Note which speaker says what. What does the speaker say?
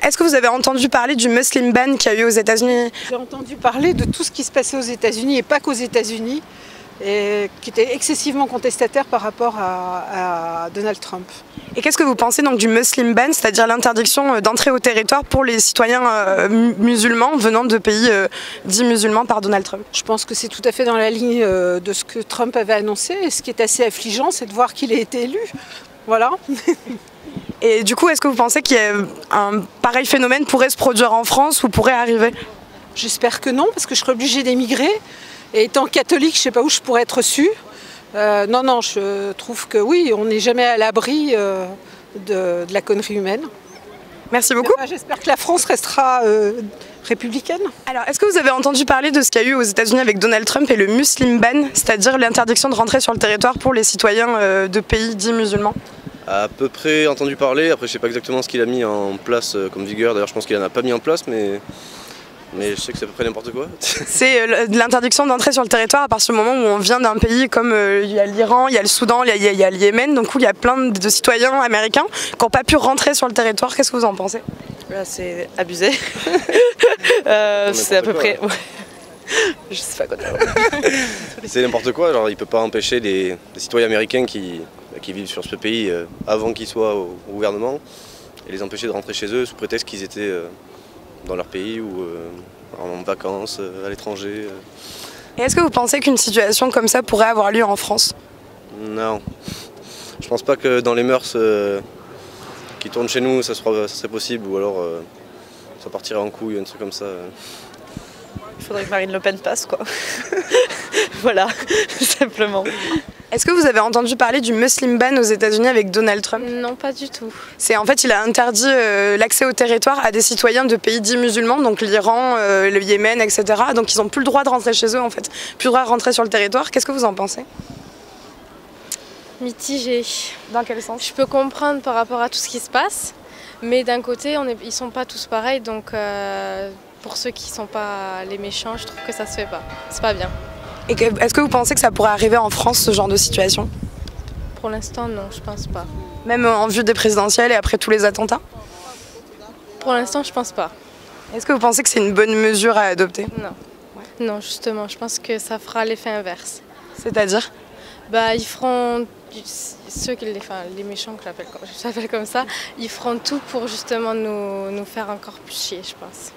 Speaker 1: Est-ce que vous avez entendu parler du Muslim ban qu'il y a eu aux États-Unis?
Speaker 2: J'ai entendu parler de tout ce qui se passait aux États-Unis et pas qu'aux États-Unis, et qui était excessivement contestataire par rapport à Donald Trump.
Speaker 1: Et qu'est-ce que vous pensez donc du Muslim ban, c'est-à-dire l'interdiction d'entrée au territoire pour les citoyens musulmans venant de pays dits musulmans par Donald Trump?
Speaker 2: Je pense que c'est tout à fait dans la ligne de ce que Trump avait annoncé, et ce qui est assez affligeant, c'est de voir qu'il ait été élu. Voilà.
Speaker 1: Et du coup, est-ce que vous pensez qu'un pareil phénomène pourrait se produire en France ou pourrait arriver?
Speaker 2: J'espère que non, parce que je serais obligée d'émigrer. Et étant catholique, je ne sais pas où je pourrais être reçue. Non, je trouve que oui, on n'est jamais à l'abri de la connerie humaine.
Speaker 1: Merci beaucoup.
Speaker 2: J'espère que la France restera républicaine.
Speaker 1: Alors, est-ce que vous avez entendu parler de ce qu'il y a eu aux États-Unis avec Donald Trump et le Muslim ban, c'est-à-dire l'interdiction de rentrer sur le territoire pour les citoyens de pays dits musulmans?
Speaker 3: À peu près entendu parler, après je sais pas exactement ce qu'il a mis en place comme vigueur, d'ailleurs je pense qu'il n'en a pas mis en place, mais je sais que c'est à peu près n'importe quoi.
Speaker 1: C'est l'interdiction d'entrer sur le territoire à partir du moment où on vient d'un pays comme il y a l'Iran, il y a le Soudan, il y a le Yémen, donc où il y a plein de citoyens américains qui n'ont pas pu rentrer sur le territoire. Qu'est-ce que vous en pensez?
Speaker 4: C'est abusé. C'est à peu près... Ouais. Je sais pas quoi dire.
Speaker 3: C'est n'importe quoi, genre il peut pas empêcher les citoyens américains qui vivent sur ce pays avant qu'ils soient au gouvernement et les empêcher de rentrer chez eux sous prétexte qu'ils étaient dans leur pays ou en vacances à l'étranger.
Speaker 1: Et est-ce que vous pensez qu'une situation comme ça pourrait avoir lieu en France?
Speaker 3: Non, je pense pas que dans les mœurs qui tournent chez nous ça serait possible, ou alors ça partirait en couille, un truc comme ça.
Speaker 4: Il faudrait que Marine Le Pen passe, quoi. Voilà, tout simplement.
Speaker 1: Est-ce que vous avez entendu parler du Muslim ban aux États-Unis avec Donald Trump?
Speaker 5: Non, pas du tout.
Speaker 1: En fait, il a interdit l'accès au territoire à des citoyens de pays dits musulmans, donc l'Iran, le Yémen, etc. Donc ils n'ont plus le droit de rentrer chez eux, en fait. Plus le droit de rentrer sur le territoire. Qu'est-ce que vous en pensez?
Speaker 5: Mitigé.
Speaker 1: Dans quel sens?
Speaker 5: Je peux comprendre par rapport à tout ce qui se passe, mais d'un côté, ils sont pas tous pareils, donc pour ceux qui sont pas les méchants, je trouve que ça se fait pas. C'est pas bien.
Speaker 1: Et est-ce que vous pensez que ça pourrait arriver en France, ce genre de situation?
Speaker 5: Pour l'instant, non, je pense pas.
Speaker 1: Même en vue des présidentielles et après tous les attentats?
Speaker 5: Pour l'instant, je pense pas.
Speaker 1: Est-ce que vous pensez que c'est une bonne mesure à adopter?
Speaker 5: Non. Ouais. Non, justement, je pense que ça fera l'effet inverse.
Speaker 1: C'est-à-dire?
Speaker 5: Ils feront, les méchants que j'appelle comme ça, ils feront tout pour justement nous faire encore plus chier, je pense.